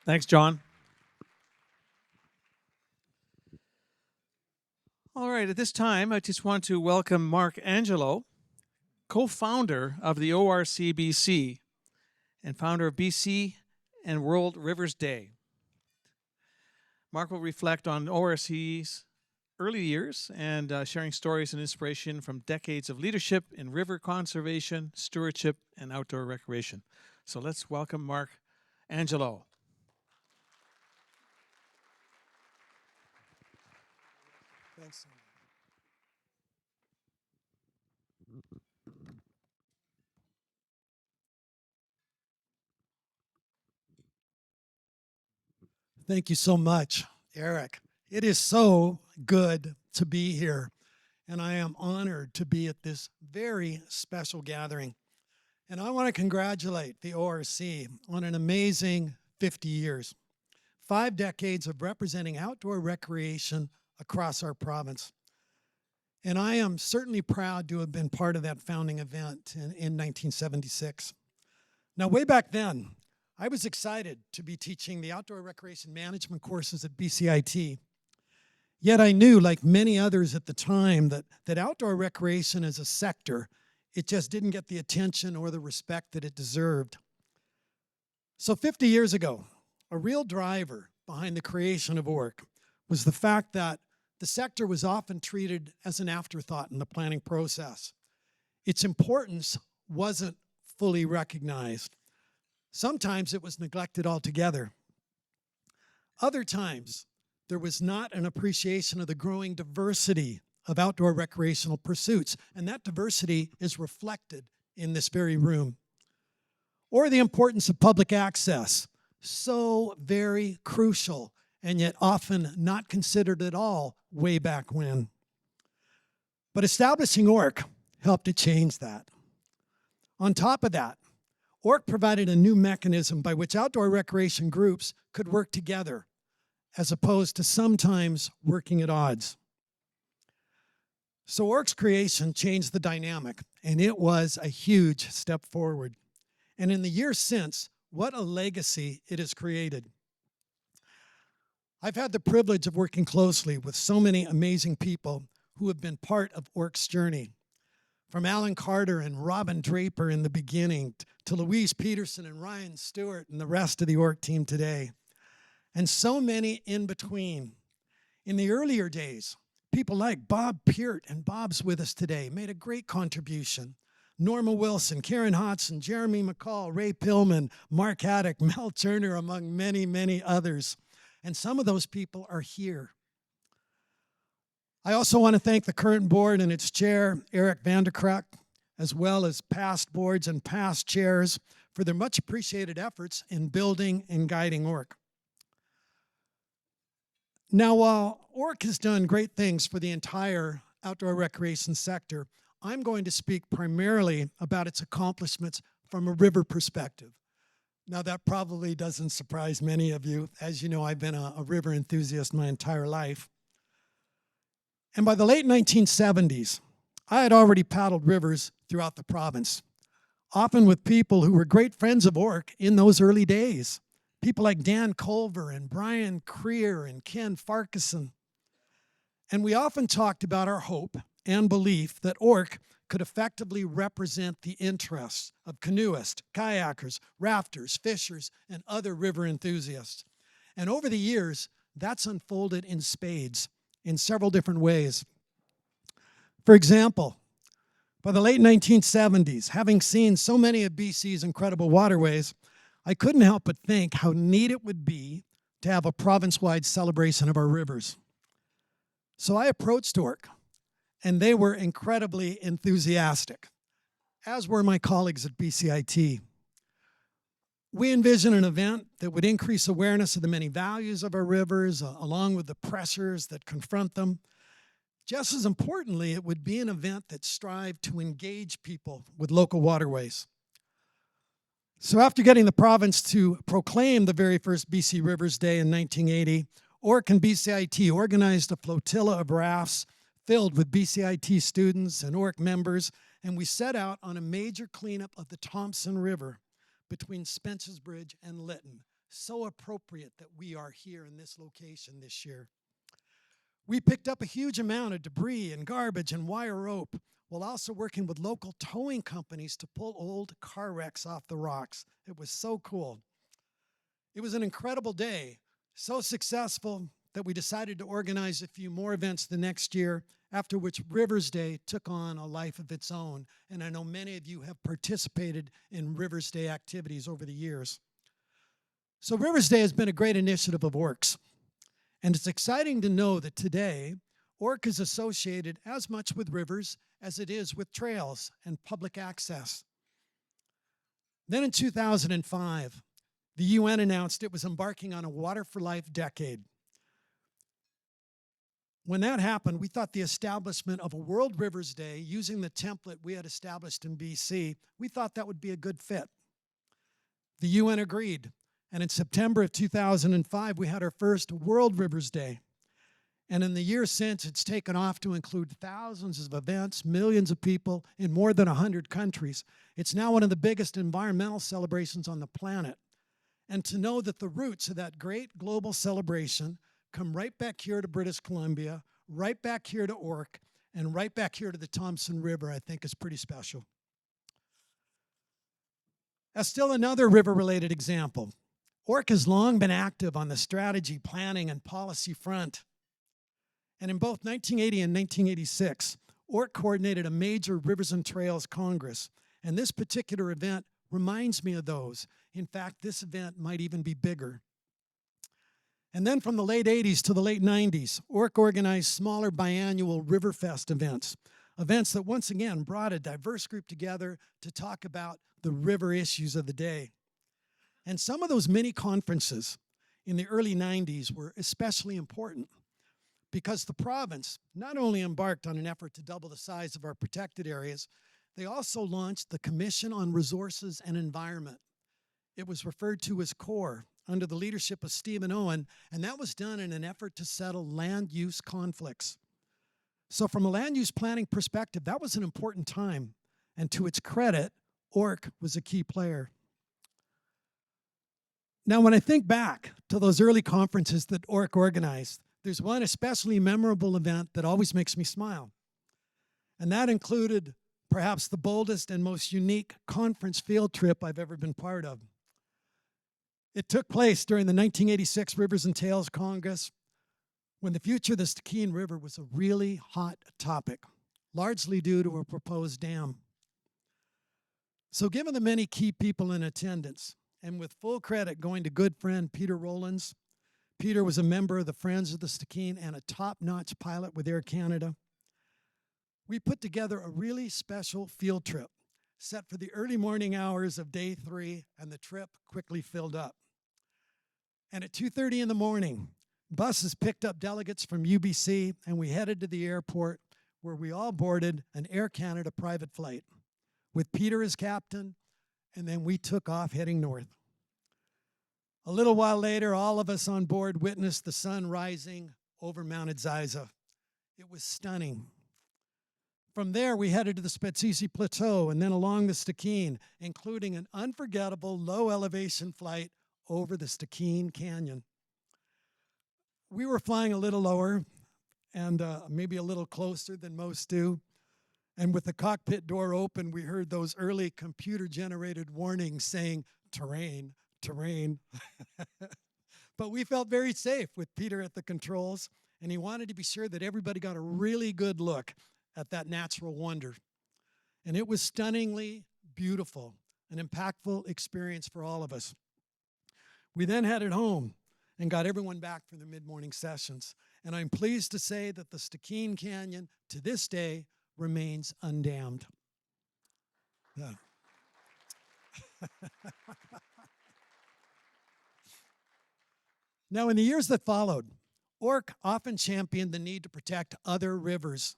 Thanks, John. All right, at this time, I just want to welcome Mark Angelo, co-founder of the ORCBC and founder of BC and World Rivers Day. Mark will reflect on ORC's early years and sharing stories and inspiration from decades of leadership in river conservation, stewardship, and outdoor recreation. So let's welcome Mark Angelo. Thanks. Thank you so much, Eric. It is so good to be here, and I am honored to be at this very special gathering. And I want to congratulate the ORC on an amazing 50 years, 5 decades of representing outdoor recreation across our province. And I am certainly proud to have been part of that founding event in 1976. Now, way back then, I was excited to be teaching the outdoor recreation management courses at BCIT. Yet I knew, like many others at the time, that outdoor recreation as a sector, it just didn't get the attention or the respect that it deserved. So 50 years ago, a real driver behind the creation of ORC was the fact that the sector was often treated as an afterthought in the planning process. Its importance wasn't fully recognized. Sometimes it was neglected altogether. Other times, there was not an appreciation of the growing diversity of outdoor recreational pursuits, and that diversity is reflected in this very room. Or the importance of public access, so very crucial, and yet often not considered at all way back when. But establishing ORC helped to change that. On top of that, ORC provided a new mechanism by which outdoor recreation groups could work together, as opposed to sometimes working at odds. So ORC's creation changed the dynamic, and it was a huge step forward. And in the years since, what a legacy it has created. I've had the privilege of working closely with so many amazing people who have been part of ORC's journey. From Alan Carter and Robin Draper in the beginning, to Louise Peterson and Ryan Stewart and the rest of the ORC team today, and so many in between. In the earlier days, people like Bob Peart, and Bob's with us today, made a great contribution. Norma Wilson, Karen Hodson, Jeremy McCall, Ray Pillman, Mark Haddock, Mel Turner, among many, many others. And some of those people are here. I also want to thank the current board and its chair, Eric Vanderkruk, as well as past boards and past chairs for their much appreciated efforts in building and guiding ORC. Now, while ORC has done great things for the entire outdoor recreation sector, I'm going to speak primarily about its accomplishments from a river perspective. Now, that probably doesn't surprise many of you. As you know, I've been a river enthusiast my entire life. And by the late 1970s, I had already paddled rivers throughout the province, often with people who were great friends of ORC in those early days. People like Dan Culver and Brian Creer and Ken Farquharson. And we often talked about our hope and belief that ORC could effectively represent the interests of canoeists, kayakers, rafters, fishers, and other river enthusiasts. And over the years, that's unfolded in spades in several different ways. For example, by the late 1970s, having seen so many of BC's incredible waterways, I couldn't help but think how neat it would be to have a province-wide celebration of our rivers. So I approached ORC, and they were incredibly enthusiastic, as were my colleagues at BCIT. We envisioned an event that would increase awareness of the many values of our rivers, along with the pressures that confront them. Just as importantly, it would be an event that strived to engage people with local waterways. So after getting the province to proclaim the very first BC Rivers Day in 1980, ORC and BCIT organized a flotilla of rafts filled with BCIT students and ORC members, and we set out on a major cleanup of the Thompson River between Spence's Bridge and Lytton so appropriate that we are here in this location this year. We picked up a huge amount of debris and garbage and wire rope while also working with local towing companies to pull old car wrecks off the rocks. It was so cool. It was an incredible day, so successful that we decided to organize a few more events the next year, after which Rivers Day took on a life of its own. And I know many of you have participated in Rivers Day activities over the years. So Rivers Day has been a great initiative of ORC's. And it's exciting to know that today, ORC is associated as much with rivers as it is with trails and public access. Then in 2005, the UN announced it was embarking on a Water for Life decade. When that happened, we thought the establishment of a World Rivers Day using the template we had established in BC, we thought that would be a good fit. The UN agreed, and in September of 2005, we had our first World Rivers Day. And in the years since, it's taken off to include thousands of events, millions of people in more than 100 countries. It's now one of the biggest environmental celebrations on the planet. And to know that the roots of that great global celebration come right back here to British Columbia, right back here to ORC, and right back here to the Thompson River, I think is pretty special. As still another river-related example, ORC has long been active on the strategy, planning, and policy front. And in both 1980 and 1986, ORC coordinated a major Rivers and Trails Congress. And this particular event reminds me of those. In fact, this event might even be bigger. And then from the late 80s to the late 90s, ORC organized smaller biannual Riverfest events that once again brought a diverse group together to talk about the river issues of the day. And some of those mini conferences in the early 90s were especially important because the province not only embarked on an effort to double the size of our protected areas, they also launched the Commission on Resources and Environment. It was referred to as CORE under the leadership of Stephen Owen, and that was done in an effort to settle land use conflicts. So from a land use planning perspective, that was an important time, and to its credit, ORC was a key player. Now, when I think back to those early conferences that ORC organized, there's one especially memorable event that always makes me smile. And that included perhaps the boldest and most unique conference field trip I've ever been part of. It took place during the 1986 Rivers and Trails Congress when the future of the Stikine River was a really hot topic, largely due to a proposed dam. So given the many key people in attendance, and with full credit going to good friend Peter Rowlands, Peter was a member of the Friends of the Stikine and a top-notch pilot with Air Canada, we put together a really special field trip set for the early morning hours of day 3, and the trip quickly filled up. And at 2:30 in the morning, buses picked up delegates from UBC, and we headed to the airport where we all boarded an Air Canada private flight with Peter as captain, and then we took off heading north. A little while later, all of us on board witnessed the sun rising over Mount Edziza. It was stunning. From there, we headed to the Spetsisi Plateau and then along the Stikine, including an unforgettable low-elevation flight over the Stikine Canyon. We were flying a little lower and maybe a little closer than most do. And with the cockpit door open, we heard those early computer-generated warnings saying, terrain, terrain. But we felt very safe with Peter at the controls, and he wanted to be sure that everybody got a really good look at that natural wonder. And it was stunningly beautiful, an impactful experience for all of us. We then headed home and got everyone back for the mid-morning sessions. And I'm pleased to say that the Stikine Canyon, to this day, remains undammed. Yeah. Now, in the years that followed, ORC often championed the need to protect other rivers.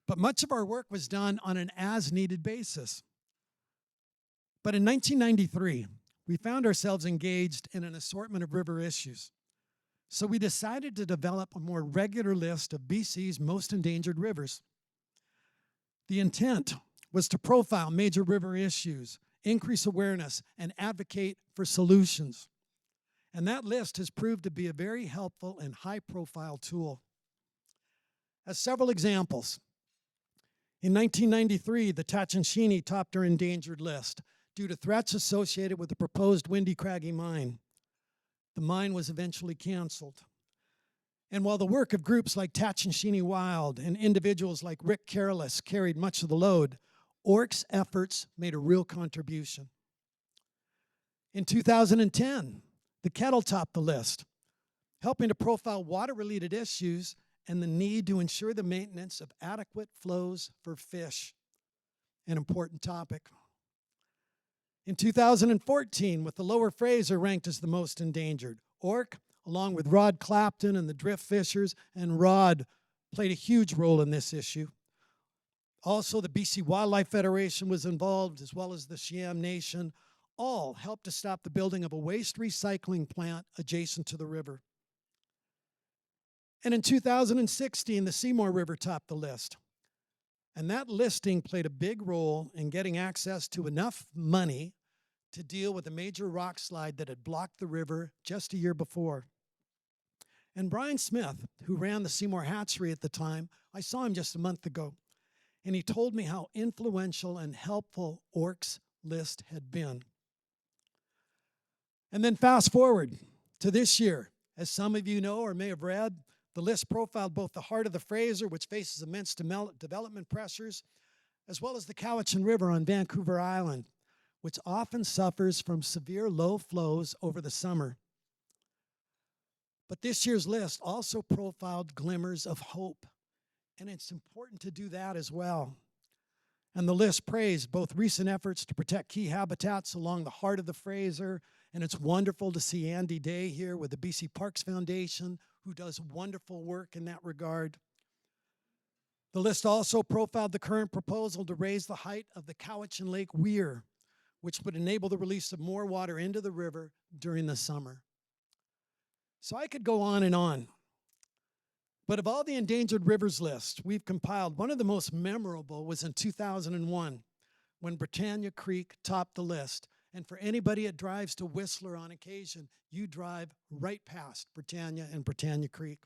But much of our work was done on an as-needed basis. But in 1993, we found ourselves engaged in an assortment of river issues. So we decided to develop a more regular list of BC's most endangered rivers. The intent was to profile major river issues, increase awareness, and advocate for solutions. And that list has proved to be a very helpful and high-profile tool. As several examples, in 1993, the Tatshenshini topped our endangered list due to threats associated with the proposed Windy Craggy mine. The mine was eventually canceled. And while the work of groups like Tatshenshini Wild and individuals like Rick Careless carried much of the load, ORC's efforts made a real contribution. In 2010, the kettle topped the list, helping to profile water-related issues and the need to ensure the maintenance of adequate flows for fish, an important topic. In 2014, with the Lower Fraser ranked as the most endangered, ORC, along with Rod Clapton and the Drift Fishers, and Rod played a huge role in this issue. Also, the BC Wildlife Federation was involved, as well as the Siam Nation. All helped to stop the building of a waste recycling plant adjacent to the river. And in 2016, the Seymour River topped the list. And that listing played a big role in getting access to enough money to deal with a major rock slide that had blocked the river just a year before. And Brian Smith, who ran the Seymour Hatchery at the time, I saw him just a month ago, and he told me how influential and helpful ORC's list had been. And then fast forward to this year. As some of you know or may have read, the list profiled both the heart of the Fraser, which faces immense development pressures, as well as the Cowichan River on Vancouver Island, which often suffers from severe low flows over the summer. But this year's list also profiled glimmers of hope, and it's important to do that as well. And the list praised both recent efforts to protect key habitats along the heart of the Fraser, and it's wonderful to see Andy Day here with the BC Parks Foundation, who does wonderful work in that regard. The list also profiled the current proposal to raise the height of the Cowichan Lake Weir, which would enable the release of more water into the river during the summer. So I could go on and on. But of all the endangered rivers lists we've compiled, one of the most memorable was in 2001, when Britannia Creek topped the list. And for anybody that drives to Whistler on occasion, you drive right past Britannia and Britannia Creek.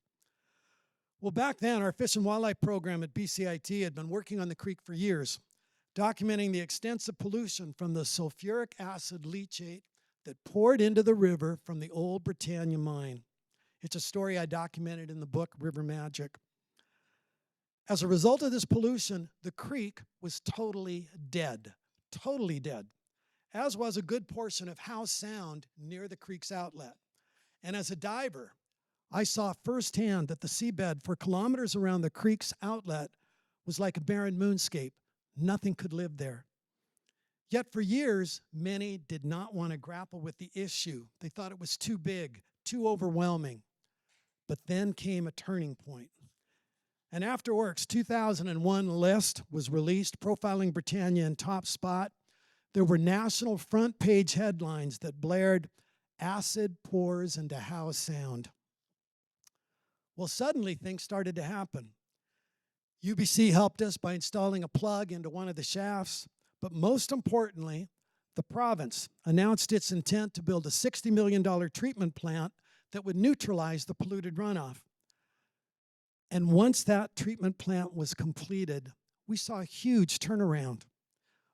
Well, back then, our Fish and Wildlife program at BCIT had been working on the creek for years, documenting the extensive pollution from the sulfuric acid leachate that poured into the river from the old Britannia mine. It's a story I documented in the book, River Magic. As a result of this pollution, the creek was totally dead, as was a good portion of Howe Sound near the creek's outlet. And as a diver, I saw firsthand that the seabed for kilometers around the creek's outlet was like a barren moonscape. Nothing could live there. Yet for years, many did not want to grapple with the issue. They thought it was too big, too overwhelming. But then came a turning point. And after ORC's 2001 list was released, profiling Britannia in top spot, there were national front page headlines that blared, "Acid pours into Howe Sound." Well, suddenly things started to happen. UBC helped us by installing a plug into one of the shafts, but most importantly, the province announced its intent to build a $60 million treatment plant that would neutralize the polluted runoff. And once that treatment plant was completed, we saw a huge turnaround.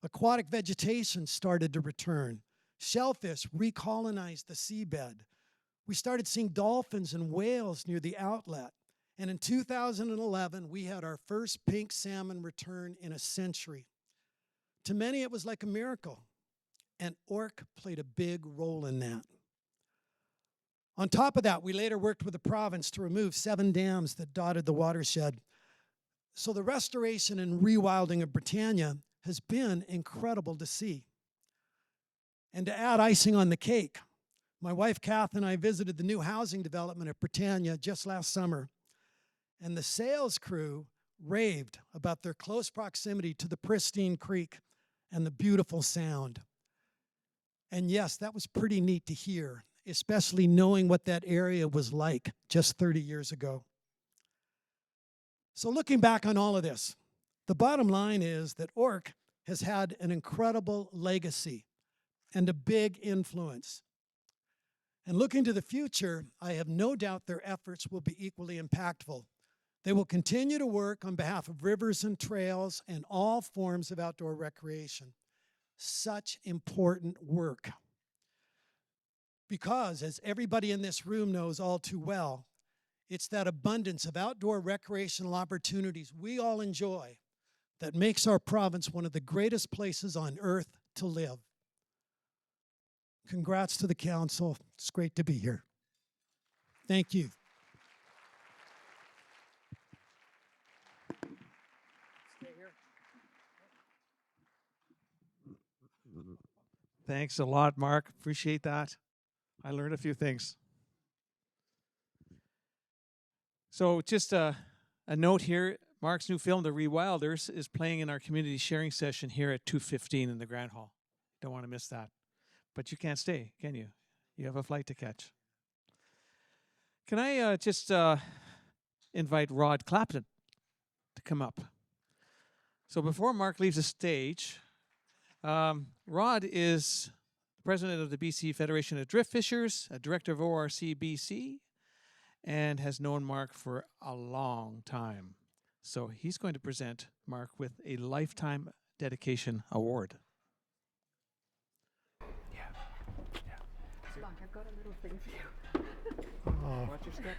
Aquatic vegetation started to return. Shellfish recolonized the seabed. We started seeing dolphins and whales near the outlet. And in 2011, we had our first pink salmon return in a century. To many, it was like a miracle, and ORC played a big role in that. On top of that, we later worked with the province to remove 7 dams that dotted the watershed. So the restoration and rewilding of Britannia has been incredible to see. And to add icing on the cake, my wife Kath and I visited the new housing development at Britannia just last summer. And the sales crew raved about their close proximity to the pristine creek and the beautiful sound. And yes, that was pretty neat to hear, especially knowing what that area was like just 30 years ago. So looking back on all of this, the bottom line is that ORC has had an incredible legacy and a big influence. And looking to the future, I have no doubt their efforts will be equally impactful. They will continue to work on behalf of rivers and trails and all forms of outdoor recreation. Such important work. Because, as everybody in this room knows all too well, it's that abundance of outdoor recreational opportunities we all enjoy that makes our province one of the greatest places on earth to live. Congrats to the council. It's great to be here. Thank you. Thanks a lot, Mark. Appreciate that. I learned a few things. So just a note here, Mark's new film, The Rewilders, is playing in our community sharing session here at 2:15 in the Grand Hall. Don't want to miss that. But you can't stay, can you? You have a flight to catch. Can I just invite Rod Clapton to come up? So before Mark leaves the stage, Rod is the president of the BC Federation of Drift Fishers, a director of ORCBC, and has known Mark for a long time. So he's going to present Mark with a Lifetime Dedication Award. Mark, I've got a little thing for you. Watch your step.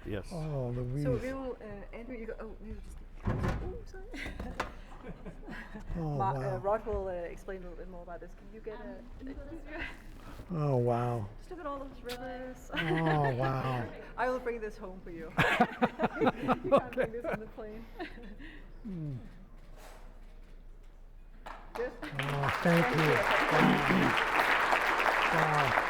Yes. Oh, Louise. So we will, Andrew, you go, oh, maybe just, oh, sorry. Wow. Rod will explain a little bit more about this. Can you get Oh, wow. just look at all those rivers. Oh, wow. I will bring this home for you. You can't bring this on the plane. Good? Oh, thank you. Wow.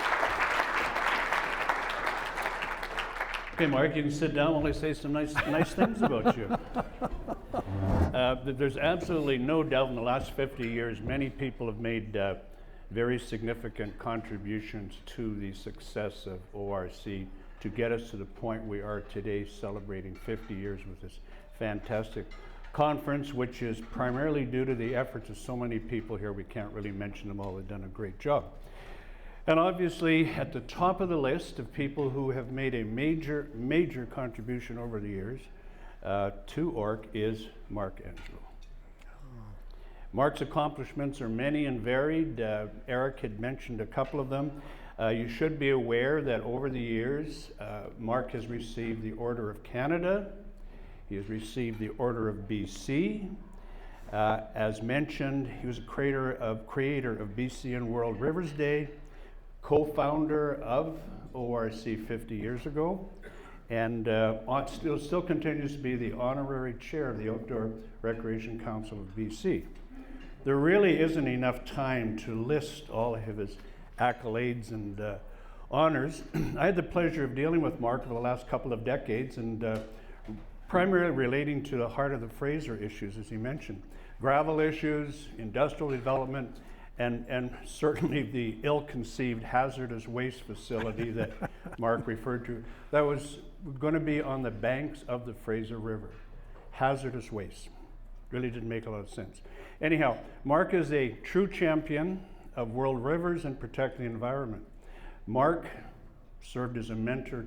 Okay, Mark, you can sit down while I say some nice things about you. There's absolutely no doubt in the last 50 years, many people have made very significant contributions to the success of ORC to get us to the point we are today, celebrating 50 years with this fantastic conference, which is primarily due to the efforts of so many people here. We can't really mention them all. They've done a great job. And obviously, at the top of the list of people who have made a major contribution over the years to ORC is Mark Angelo. Mark's accomplishments are many and varied. Eric had mentioned a couple of them. You should be aware that over the years, Mark has received the Order of Canada. He has received the Order of BC. As mentioned, he was a creator of BC and World Rivers Day, co-founder of ORC 50 years ago, and still continues to be the honorary chair of the Outdoor Recreation Council of BC. There really isn't enough time to list all of his accolades and honors. I had the pleasure of dealing with Mark over the last couple of decades, and primarily relating to the heart of the Fraser issues, as he mentioned. Gravel issues, industrial development, and certainly the ill-conceived hazardous waste facility that Mark referred to. That was going to be on the banks of the Fraser River. Hazardous waste. Really didn't make a lot of sense. Anyhow, Mark is a true champion of world rivers and protecting the environment. Mark served as a mentor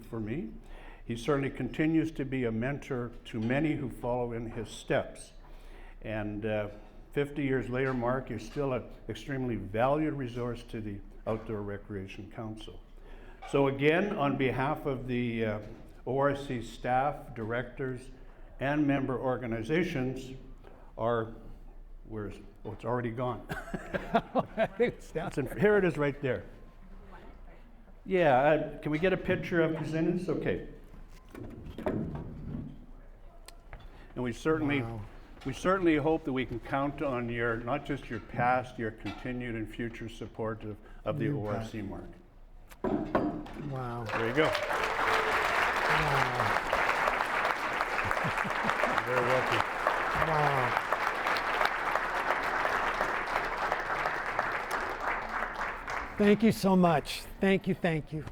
for me. He certainly continues to be a mentor to many who follow in his steps. And 50 years later, Mark is still an extremely valued resource to the Outdoor Recreation Council. So again, on behalf of the ORC staff, directors, and member organizations, it's already gone. Here it is right there. Yeah, can we get a picture of Kazinus? Okay. And we certainly hope that we can count on your, not just your past, your continued and future support of the ORC Mark. Wow. There you go. Wow. You're very welcome. Wow. Thank you so much. Thank you, thank you.